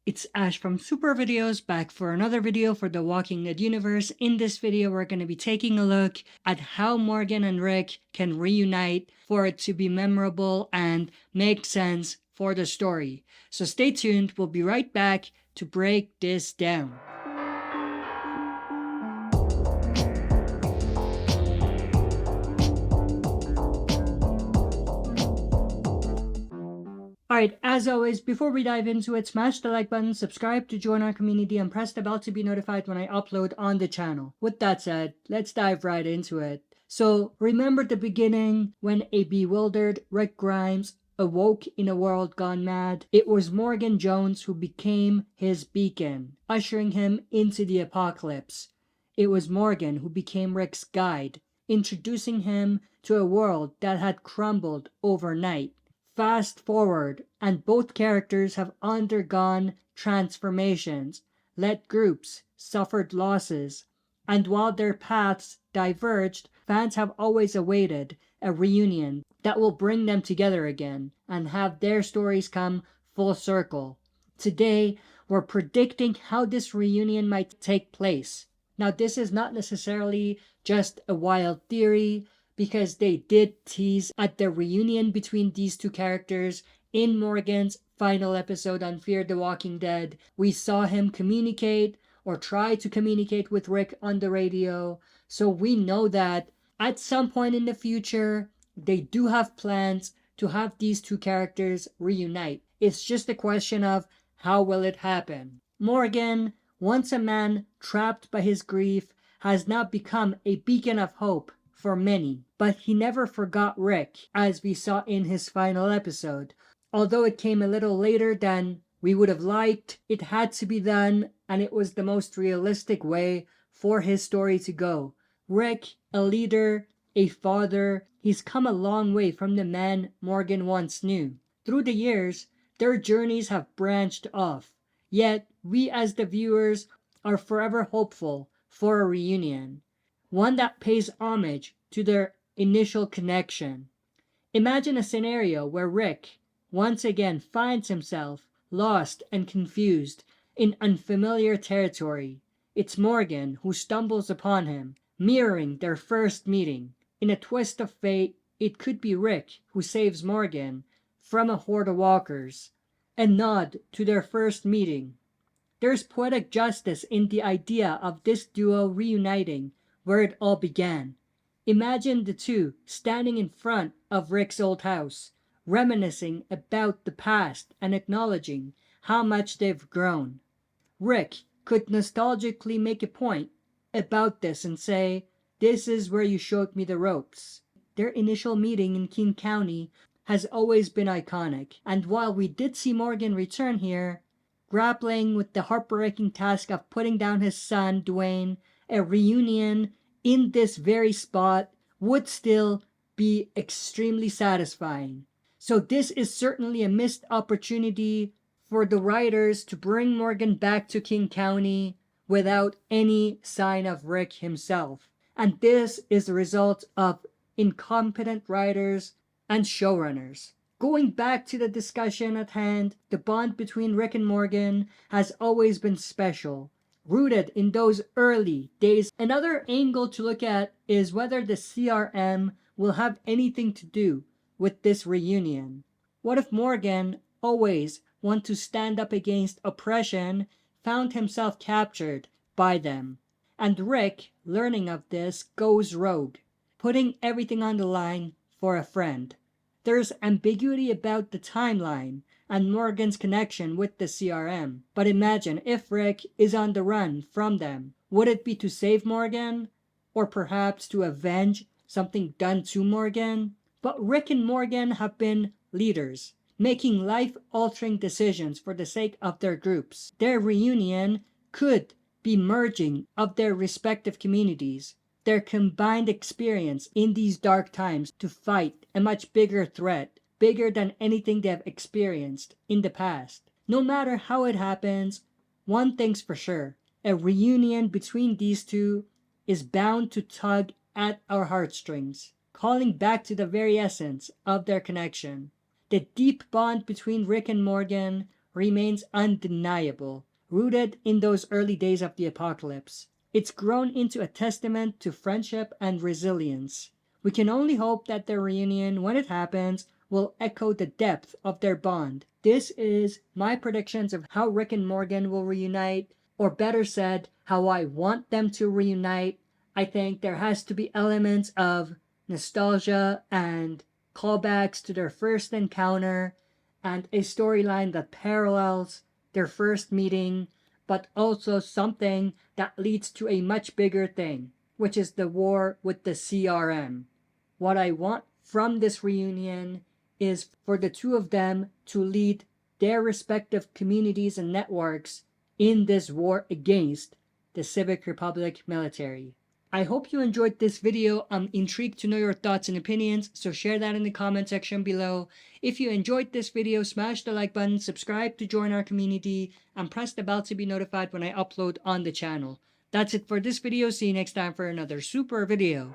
It's Ash from SuperVideos back for another video for the Walking Dead universe. In this video, we're going to be taking a look at how Morgan and Rick can reunite for it to be memorable and make sense for the story. So stay tuned, we'll be right back to break this down. Alright, as always, before we dive into it, smash the like button, subscribe to join our community, and press the bell to be notified when I upload on the channel. With that said, let's dive right into it. So, remember the beginning when a bewildered Rick Grimes awoke in a world gone mad? It was Morgan Jones who became his beacon, ushering him into the apocalypse. It was Morgan who became Rick's guide, introducing him to a world that had crumbled overnight. Fast forward, and both characters have undergone transformations, led groups, suffered losses, and while their paths diverged, fans have always awaited a reunion that will bring them together again and have their stories come full circle. Today, we're predicting how this reunion might take place. Now, this is not necessarily just a wild theory, because they did tease at the reunion between these two characters in Morgan's final episode on Fear the Walking Dead. We saw him communicate or try to communicate with Rick on the radio, so we know that at some point in the future, they do have plans to have these two characters reunite. It's just a question of how will it happen. Morgan, once a man trapped by his grief, has now become a beacon of hope for many, but he never forgot Rick, as we saw in his final episode. Although it came a little later than we would have liked, it had to be done, and it was the most realistic way for his story to go. Rick, a leader, a father, he's come a long way from the man Morgan once knew. Through the years, their journeys have branched off, yet we as the viewers are forever hopeful for a reunion, one that pays homage to their initial connection. Imagine a scenario where Rick once again finds himself lost and confused in unfamiliar territory. It's Morgan who stumbles upon him, mirroring their first meeting. In a twist of fate, it could be Rick who saves Morgan from a horde of walkers, a nod to their first meeting. There's poetic justice in the idea of this duo reuniting where it all began. Imagine the two standing in front of Rick's old house, reminiscing about the past and acknowledging how much they've grown. Rick could nostalgically make a point about this and say, "This is where you showed me the ropes." Their initial meeting in King County has always been iconic, and while we did see Morgan return here, grappling with the heartbreaking task of putting down his son, Dwayne, a reunion in this very spot would still be extremely satisfying. So this is certainly a missed opportunity for the writers to bring Morgan back to King County without any sign of Rick himself. And this is the result of incompetent writers and showrunners. Going back to the discussion at hand, the bond between Rick and Morgan has always been special, rooted in those early days. Another angle to look at is whether the CRM will have anything to do with this reunion. What if Morgan, always want to stand up against oppression, found himself captured by them, and Rick, learning of this, goes rogue, putting everything on the line for a friend? There's ambiguity about the timeline and Morgan's connection with the CRM. But imagine if Rick is on the run from them. Would it be to save Morgan? Or perhaps to avenge something done to Morgan? But Rick and Morgan have been leaders, making life-altering decisions for the sake of their groups. Their reunion could be merging of their respective communities, their combined experience in these dark times to fight a much bigger threat, bigger than anything they have experienced in the past. No matter how it happens, one thing's for sure, a reunion between these two is bound to tug at our heartstrings, calling back to the very essence of their connection. The deep bond between Rick and Morgan remains undeniable, rooted in those early days of the apocalypse. It's grown into a testament to friendship and resilience. We can only hope that their reunion, when it happens, will echo the depth of their bond. This is my predictions of how Rick and Morgan will reunite, or better said, how I want them to reunite. I think there has to be elements of nostalgia and callbacks to their first encounter, and a storyline that parallels their first meeting, but also something that leads to a much bigger thing, which is the war with the CRM. What I want from this reunion is for the two of them to lead their respective communities and networks in this war against the Civic Republic military. I hope you enjoyed this video. I'm intrigued to know your thoughts and opinions, so share that in the comment section below. If you enjoyed this video, smash the like button, subscribe to join our community, and press the bell to be notified when I upload on the channel. That's it for this video. See you next time for another super video.